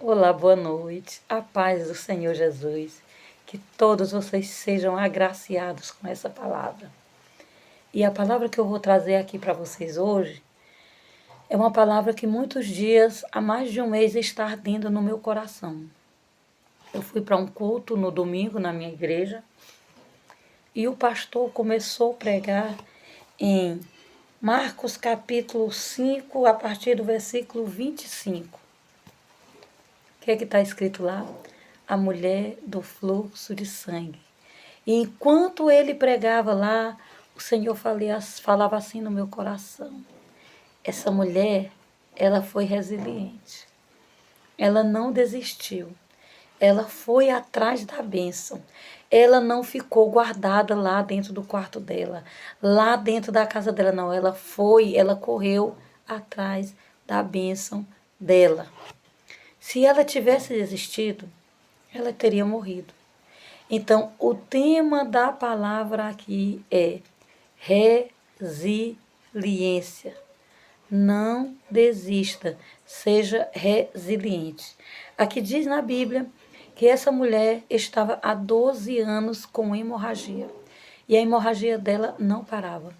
Olá, boa noite. A paz do Senhor Jesus. Que todos vocês sejam agraciados com essa palavra. E a palavra que eu vou trazer aqui para vocês hoje é uma palavra que muitos dias, há mais de um mês, está ardendo no meu coração. Eu fui para um culto no domingo na minha igreja e o pastor começou a pregar em Marcos capítulo 5, a partir do versículo 25. O que é que está escrito lá? A mulher do fluxo de sangue. E enquanto ele pregava lá, o Senhor falava assim no meu coração. Essa mulher, ela foi resiliente. Ela não desistiu. Ela foi atrás da bênção. Ela não ficou guardada lá dentro do quarto dela, lá dentro da casa dela, não. Ela correu atrás da bênção dela. Se ela tivesse desistido, ela teria morrido. Então, o tema da palavra aqui é resiliência. Não desista, seja resiliente. Aqui diz na Bíblia que essa mulher estava há 12 anos com hemorragia. E a hemorragia dela não parava.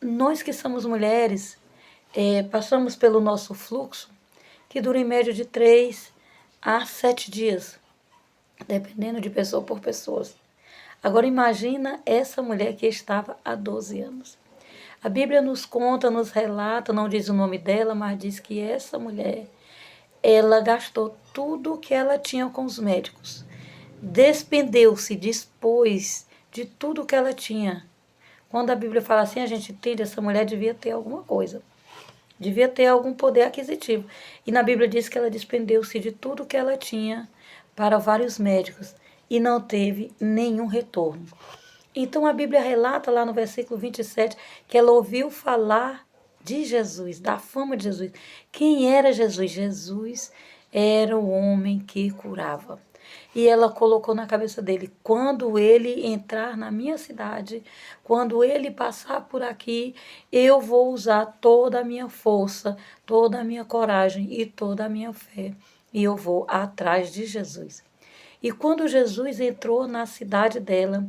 Nós que somos mulheres, passamos pelo nosso fluxo, que dura em média de 3 a 7 dias, dependendo de pessoa por pessoa. Agora imagina essa mulher que estava há 12 anos. A Bíblia nos conta, nos relata, não diz o nome dela, mas diz que essa mulher, ela gastou tudo o que ela tinha com os médicos. Despendeu-se, dispôs de tudo que ela tinha. Quando a Bíblia fala assim, a gente entende, essa mulher devia ter alguma coisa. Devia ter algum poder aquisitivo. E na Bíblia diz que ela despendeu-se de tudo que ela tinha para vários médicos e não teve nenhum retorno. Então a Bíblia relata lá no versículo 27 que ela ouviu falar de Jesus, da fama de Jesus. Quem era Jesus? Jesus era o homem que curava. E ela colocou na cabeça dele: quando ele entrar na minha cidade, quando ele passar por aqui, eu vou usar toda a minha força, toda a minha coragem e toda a minha fé. E eu vou atrás de Jesus. E quando Jesus entrou na cidade dela,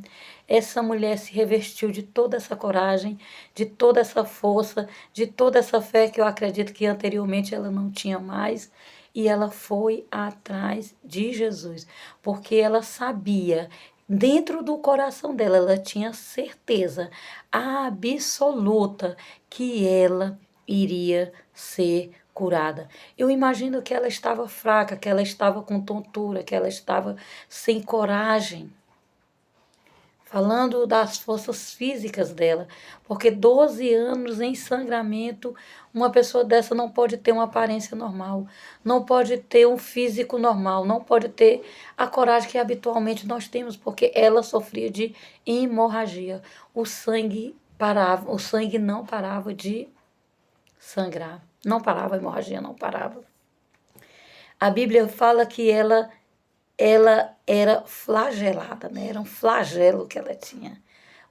essa mulher se revestiu de toda essa coragem, de toda essa força, de toda essa fé que eu acredito que anteriormente ela não tinha mais. E ela foi atrás de Jesus, porque ela sabia, dentro do coração dela, ela tinha certeza absoluta que ela iria ser curada. Eu imagino que ela estava fraca, que ela estava com tontura, que ela estava sem coragem. Falando das forças físicas dela, porque 12 anos em sangramento, uma pessoa dessa não pode ter uma aparência normal, não pode ter um físico normal, não pode ter a coragem que habitualmente nós temos, porque ela sofria de hemorragia. O sangue parava, o sangue não parava de sangrar, não parava, a hemorragia não parava. A Bíblia fala que ela era flagelada, né? Era um flagelo que ela tinha,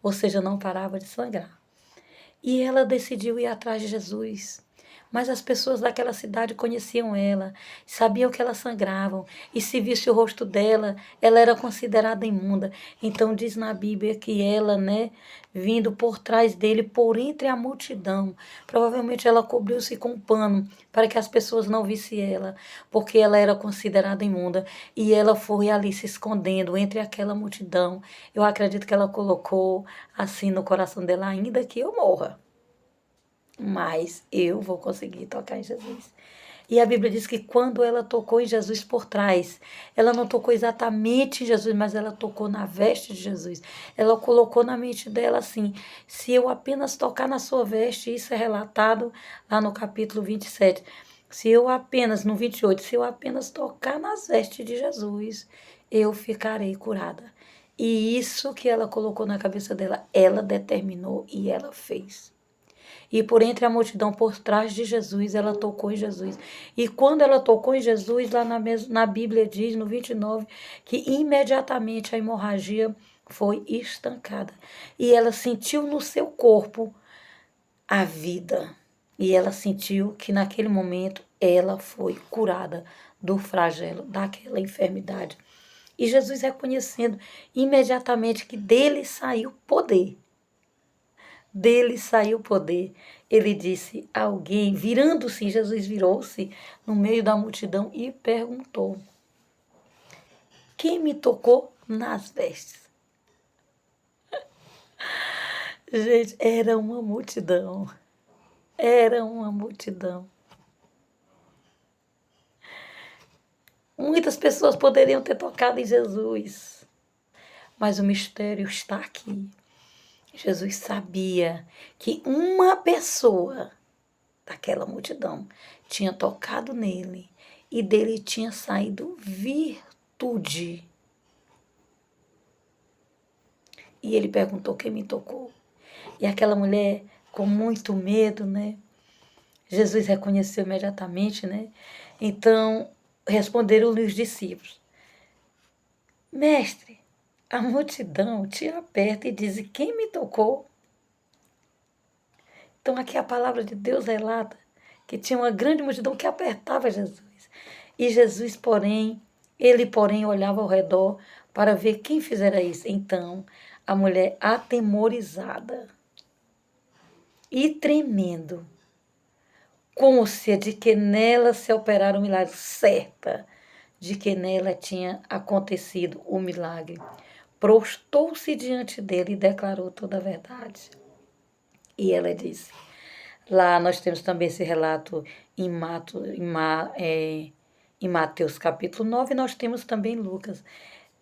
ou seja, não parava de sangrar. E ela decidiu ir atrás de Jesus. Mas as pessoas daquela cidade conheciam ela, sabiam que ela sangrava, e se visse o rosto dela, ela era considerada imunda. Então diz na Bíblia que ela, né, vindo por trás dele, por entre a multidão, provavelmente ela cobriu-se com um pano para que as pessoas não vissem ela, porque ela era considerada imunda, e ela foi ali se escondendo entre aquela multidão. Eu acredito que ela colocou assim no coração dela: ainda que eu morra, mas eu vou conseguir tocar em Jesus. E a Bíblia diz que quando ela tocou em Jesus por trás, ela não tocou exatamente em Jesus, mas ela tocou na veste de Jesus. Ela colocou na mente dela assim: se eu apenas tocar na sua veste, isso é relatado lá no capítulo 27. Se eu apenas, no 28, se eu apenas tocar nas vestes de Jesus, eu ficarei curada. E isso que ela colocou na cabeça dela, ela determinou e ela fez. E por entre a multidão, por trás de Jesus, ela tocou em Jesus. E quando ela tocou em Jesus, lá na Bíblia diz, no 29, que imediatamente a hemorragia foi estancada. E ela sentiu no seu corpo a vida. E ela sentiu que naquele momento ela foi curada do flagelo, daquela enfermidade. E Jesus reconhecendo imediatamente que dele saiu poder. Dele saiu poder. Ele disse a alguém, virando-se, Jesus virou-se no meio da multidão e perguntou: quem me tocou nas vestes? Gente, era uma multidão. Era uma multidão. Muitas pessoas poderiam ter tocado em Jesus, mas o mistério está aqui. Jesus sabia que uma pessoa daquela multidão tinha tocado nele e dele tinha saído virtude. E ele perguntou quem me tocou. E aquela mulher, com muito medo, né? Jesus reconheceu imediatamente, né? Então, responderam-lhe os discípulos: Mestre, a multidão te aperta e diz: quem me tocou? Então, aqui a palavra de Deus relata que tinha uma grande multidão que apertava Jesus. E Jesus, porém, olhava ao redor para ver quem fizera isso. Então, a mulher, atemorizada e tremendo, cônscia de que nela se operara um milagre, certa de que nela tinha acontecido o milagre, prostou-se diante dele e declarou toda a verdade. E ela disse, lá nós temos também esse relato em Mateus capítulo 9, nós temos também Lucas.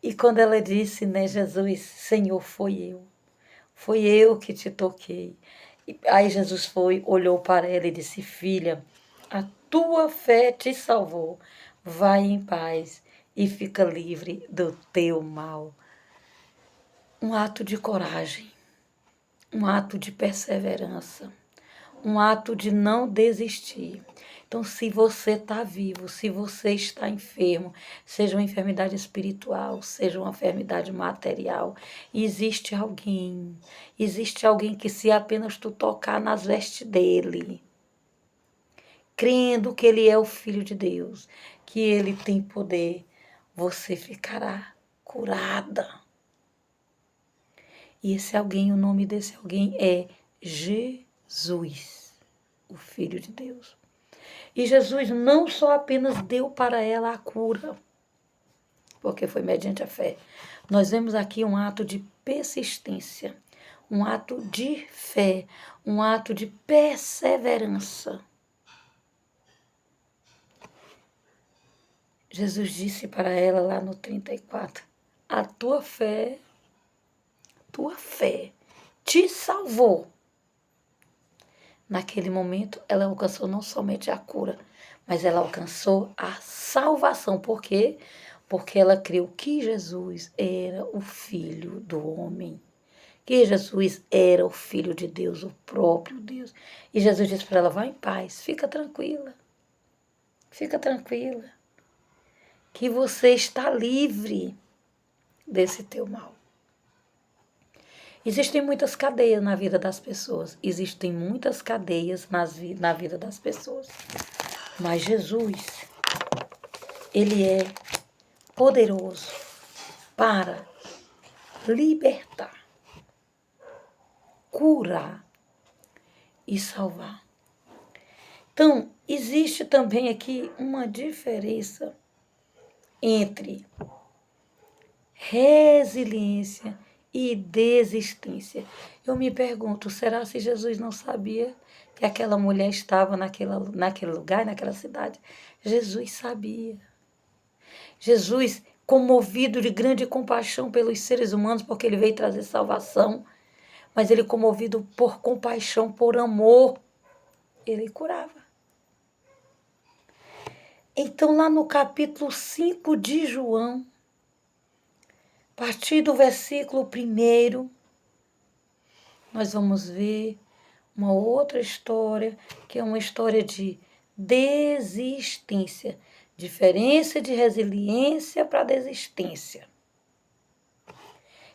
E quando ela disse, né, Jesus, Senhor, foi eu que te toquei. E aí Jesus foi, olhou para ela e disse, filha, a tua fé te salvou, vai em paz e fica livre do teu mal. Um ato de coragem, um ato de perseverança, um ato de não desistir. Então, se você está vivo, se você está enfermo, seja uma enfermidade espiritual, seja uma enfermidade material, existe alguém que se apenas tu tocar nas vestes dele, crendo que ele é o Filho de Deus, que ele tem poder, você ficará curada. E esse alguém, o nome desse alguém é Jesus, o Filho de Deus. E Jesus não só apenas deu para ela a cura, porque foi mediante a fé. Nós vemos aqui um ato de persistência, um ato de fé, um ato de perseverança. Jesus disse para ela lá no 34, a tua fé te salvou. Naquele momento, ela alcançou não somente a cura, mas ela alcançou a salvação. Por quê? Porque ela creu que Jesus era o Filho do homem, que Jesus era o Filho de Deus, o próprio Deus. E Jesus disse para ela, vai em paz, fica tranquila, que você está livre desse teu mal. Existem muitas cadeias na vida das pessoas. Existem muitas cadeias na vida das pessoas. Mas Jesus, ele é poderoso para libertar, curar e salvar. Então, existe também aqui uma diferença entre resiliência e desistência. Eu me pergunto, será se Jesus não sabia que aquela mulher estava naquele lugar, naquela cidade? Jesus sabia. Jesus, comovido de grande compaixão pelos seres humanos, porque ele veio trazer salvação, mas ele comovido por compaixão, por amor, ele curava. Então, lá no capítulo 5 de João, a partir do versículo 1, nós vamos ver uma outra história, que é uma história de desistência. Diferença de resiliência para desistência.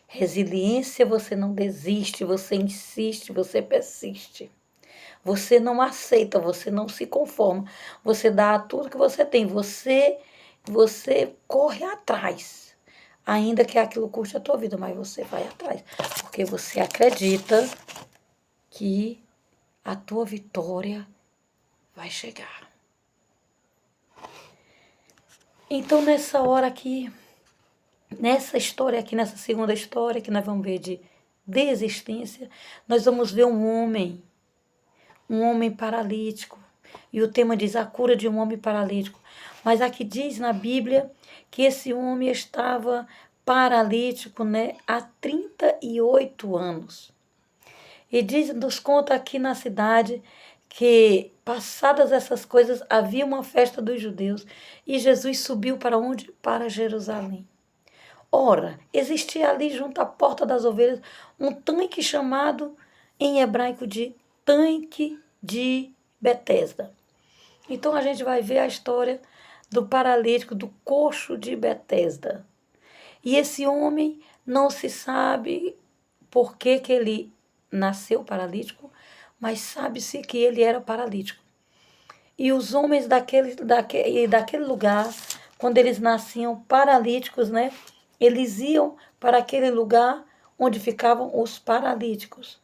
Resiliência, você não desiste, você insiste, você persiste. Você não aceita, você não se conforma. Você dá tudo que você tem. Você corre atrás. Ainda que aquilo custe a tua vida, mas você vai atrás. Porque você acredita que a tua vitória vai chegar. Então, nessa hora aqui, nessa história aqui, nessa segunda história que nós vamos ver de desistência, nós vamos ver um homem paralítico. E o tema diz a cura de um homem paralítico. Mas aqui diz na Bíblia que esse homem estava paralítico, né, há 38 anos. E diz, nos conta aqui na cidade que, passadas essas coisas, havia uma festa dos judeus e Jesus subiu para onde? Para Jerusalém. Ora, existia ali junto à porta das ovelhas um tanque chamado em hebraico de tanque de Betesda. Então a gente vai ver a história do paralítico, do coxo de Betesda. E esse homem não se sabe por que ele nasceu paralítico, mas sabe-se que ele era paralítico. E os homens daquele lugar, quando eles nasciam paralíticos, né, eles iam para aquele lugar onde ficavam os paralíticos.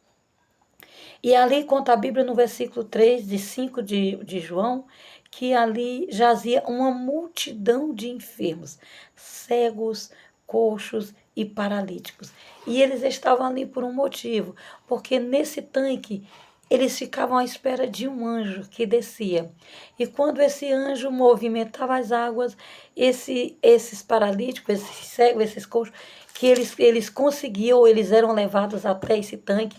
E ali conta a Bíblia no versículo 3 de 5 de João, que ali jazia uma multidão de enfermos, cegos, coxos e paralíticos. E eles estavam ali por um motivo, porque nesse tanque eles ficavam à espera de um anjo que descia. E quando esse anjo movimentava as águas, esses paralíticos, esses cegos, esses coxos, que eles conseguiam, eles eram levados até esse tanque.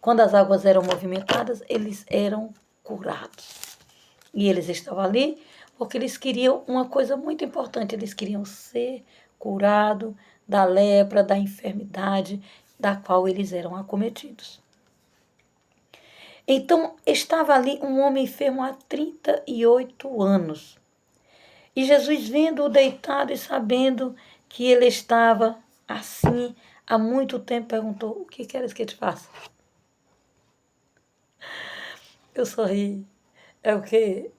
Quando as águas eram movimentadas, eles eram curados. E eles estavam ali porque eles queriam uma coisa muito importante. Eles queriam ser curados da lepra, da enfermidade da qual eles eram acometidos. Então, estava ali um homem enfermo há 38 anos. E Jesus, vendo-o deitado e sabendo que ele estava assim há muito tempo, perguntou: o que queres que eu te faça? Eu sorri. É o quê?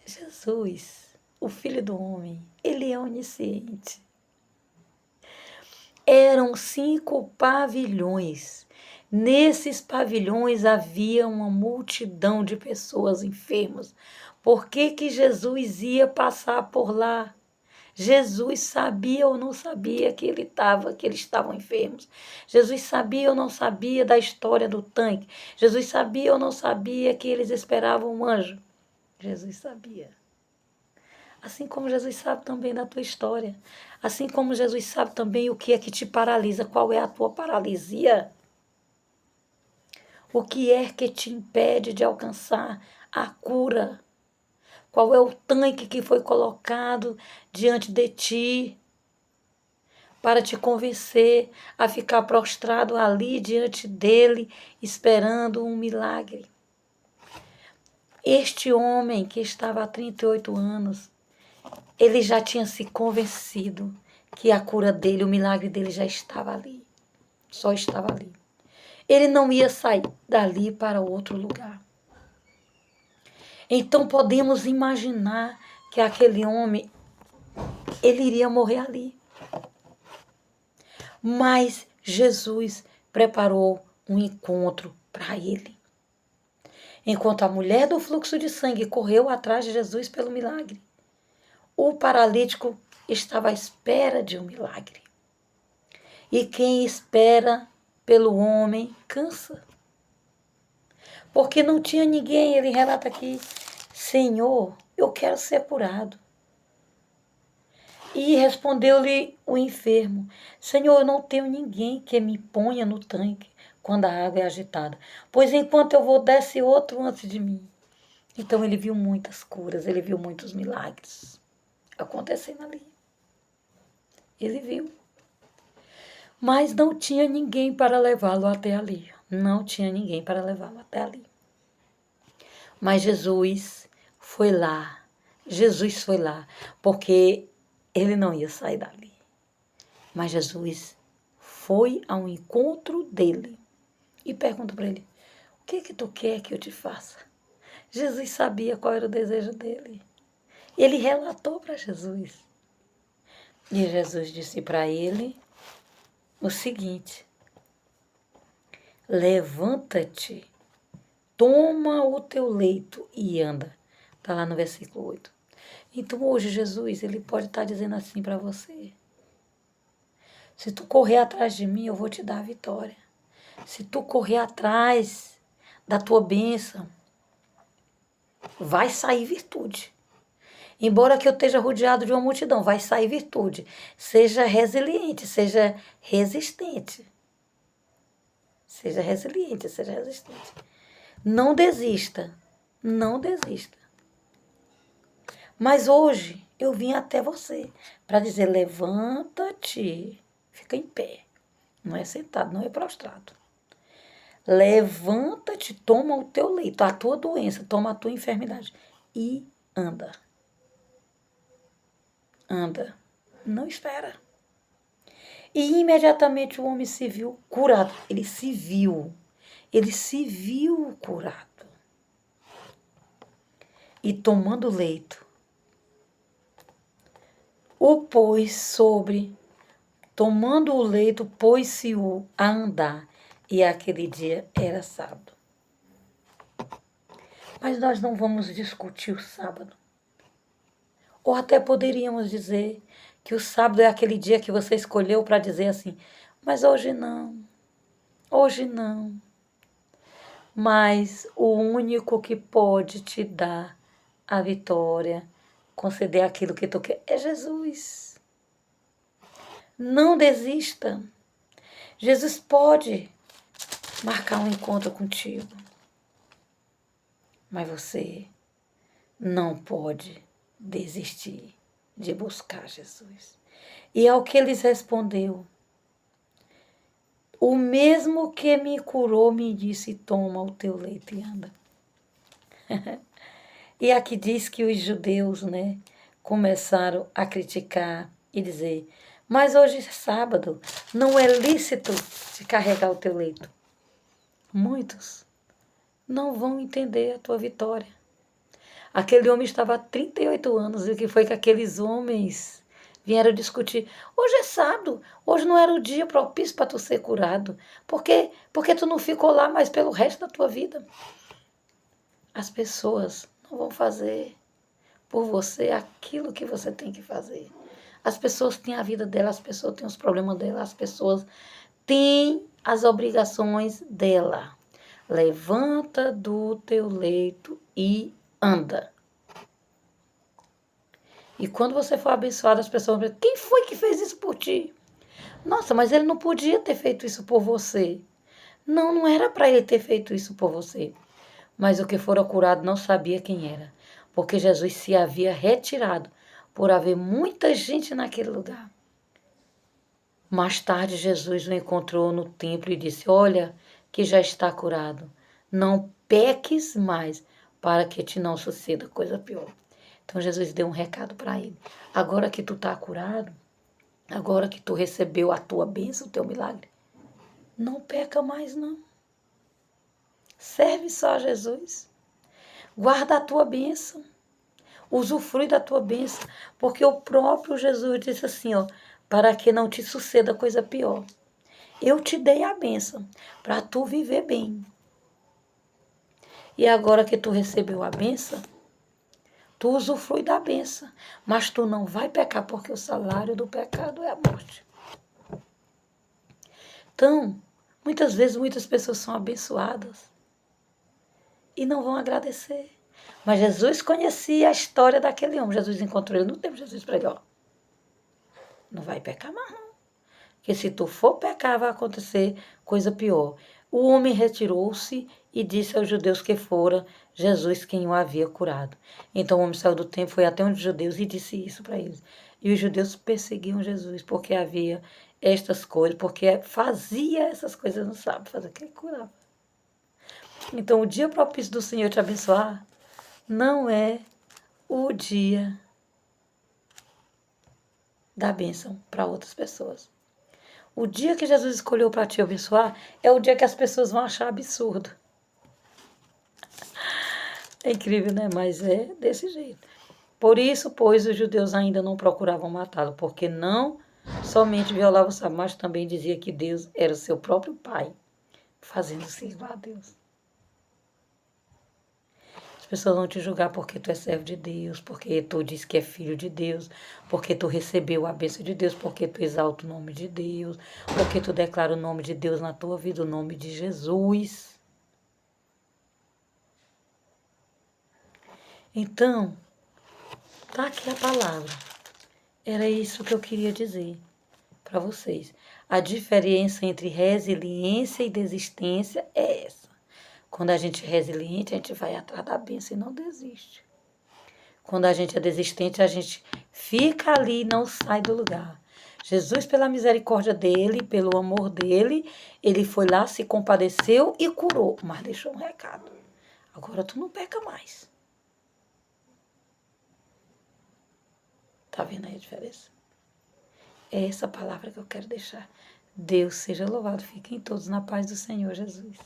Jesus, o Filho do Homem, ele é onisciente. Eram 5 pavilhões. Nesses pavilhões havia uma multidão de pessoas enfermas. Por que que Jesus ia passar por lá? Jesus sabia ou não sabia que eles estavam enfermos? Jesus sabia ou não sabia da história do tanque? Jesus sabia ou não sabia que eles esperavam um anjo? Jesus sabia. Assim como Jesus sabe também da tua história. Assim como Jesus sabe também o que é que te paralisa, qual é a tua paralisia. O que é que te impede de alcançar a cura? Qual é o tanque que foi colocado diante de ti para te convencer a ficar prostrado ali diante dele, esperando um milagre? Este homem que estava há 38 anos, ele já tinha se convencido que a cura dele, o milagre dele já estava ali. Só estava ali. Ele não ia sair dali para outro lugar. Então podemos imaginar que aquele homem, ele iria morrer ali. Mas Jesus preparou um encontro para ele. Enquanto a mulher do fluxo de sangue correu atrás de Jesus pelo milagre, o paralítico estava à espera de um milagre. E quem espera pelo homem cansa. Porque não tinha ninguém, ele relata aqui: Senhor, eu quero ser curado. E respondeu-lhe o enfermo: Senhor, eu não tenho ninguém que me ponha no tanque quando a água é agitada, pois enquanto eu vou, desce outro antes de mim. Então ele viu muitas curas, ele viu muitos milagres acontecendo ali. Ele viu. Mas não tinha ninguém para levá-lo até ali. Não tinha ninguém para levá-lo até ali. Mas Jesus foi lá. Jesus foi lá, porque ele não ia sair dali. Mas Jesus foi ao encontro dele e pergunta para ele: o que tu quer que eu te faça? Jesus sabia qual era o desejo dele. Ele relatou para Jesus. E Jesus disse para ele o seguinte: levanta-te, toma o teu leito e anda. Está lá no versículo 8. Então hoje Jesus, ele pode estar dizendo assim para você: se tu correr atrás de mim, eu vou te dar a vitória. Se tu correr atrás da tua bênção, vai sair virtude. Embora que eu esteja rodeado de uma multidão, vai sair virtude. Seja resiliente, seja resistente. Seja resiliente, seja resistente. Não desista. Não desista. Mas hoje eu vim até você para dizer: levanta-te. Fica em pé. Não é sentado, não é prostrado. Levanta-te, toma o teu leito, a tua doença, toma a tua enfermidade e anda. Anda. Não espera. E imediatamente o homem se viu curado. Ele se viu curado. E tomando o leito, tomando o leito, pôs-se-o a andar. E aquele dia era sábado. Mas nós não vamos discutir o sábado. Ou até poderíamos dizer que o sábado é aquele dia que você escolheu para dizer assim: mas hoje não. Hoje não. Mas o único que pode te dar a vitória, conceder aquilo que tu quer, é Jesus. Não desista. Jesus pode marcar um encontro contigo, mas você não pode desistir de buscar Jesus. E ao que eles respondeu: o mesmo que me curou me disse: toma o teu leito e anda. E aqui diz que os judeus, começaram a criticar e dizer: mas hoje é sábado, não é lícito te carregar o teu leito. Muitos não vão entender a tua vitória. Aquele homem estava há 38 anos e o que foi que aqueles homens vieram discutir? Hoje é sábado, hoje não era o dia propício para tu ser curado. Porque tu não ficou lá mais pelo resto da tua vida? As pessoas não vão fazer por você aquilo que você tem que fazer. As pessoas têm a vida delas, as pessoas têm os problemas delas, as pessoas têm as obrigações dela. Levanta do teu leito e anda. E quando você for abençoado, as pessoas vão dizer: quem foi que fez isso por ti? Nossa, mas ele não podia ter feito isso por você. Não, não era para ele ter feito isso por você. Mas o que fora curado não sabia quem era, porque Jesus se havia retirado por haver muita gente naquele lugar. Mais tarde, Jesus o encontrou no templo e disse: olha, que já está curado. Não peques mais, para que te não suceda coisa pior. Então, Jesus deu um recado para ele. Agora que tu está curado, agora que tu recebeu a tua bênção, o teu milagre, não peca mais, não. Serve só a Jesus. Guarda a tua bênção. Usufrui da tua bênção. Porque o próprio Jesus disse assim, para que não te suceda coisa pior. Eu te dei a bênção para tu viver bem. E agora que tu recebeu a bênção, tu usufrui da bênção. Mas tu não vai pecar, porque o salário do pecado é a morte. Então, muitas vezes, muitas pessoas são abençoadas e não vão agradecer. Mas Jesus conhecia a história daquele homem. Jesus encontrou ele no tempo. Jesus para ele: não vai pecar mais não. Porque se tu for pecar, vai acontecer coisa pior. O homem retirou-se e disse aos judeus que fora Jesus quem o havia curado. Então o homem saiu do templo, foi até onde os judeus e disse isso para eles. E os judeus perseguiam Jesus porque havia estas coisas, porque fazia essas coisas no sábado, fazia que ele curava. Então o dia propício do Senhor te abençoar não é o dia da bênção para outras pessoas. O dia que Jesus escolheu para te abençoar é o dia que as pessoas vão achar absurdo. É incrível, né? Mas é desse jeito. Por isso, pois, os judeus ainda não procuravam matá-lo, porque não somente violava o sábado, mas também dizia que Deus era o seu próprio Pai, fazendo-se igual a Deus. As pessoas vão te julgar porque tu é servo de Deus, porque tu diz que é filho de Deus, porque tu recebeu a bênção de Deus, porque tu exalta o nome de Deus, porque tu declara o nome de Deus na tua vida, o nome de Jesus. Então, tá aqui a palavra. Era isso que eu queria dizer para vocês. A diferença entre resiliência e desistência é essa. Quando a gente é resiliente, a gente vai atrás da bênção e não desiste. Quando a gente é desistente, a gente fica ali e não sai do lugar. Jesus, pela misericórdia dele, pelo amor dele, ele foi lá, se compadeceu e curou, mas deixou um recado. Agora tu não peca mais. Tá vendo aí a diferença? É essa palavra que eu quero deixar. Deus seja louvado. Fiquem todos na paz do Senhor Jesus.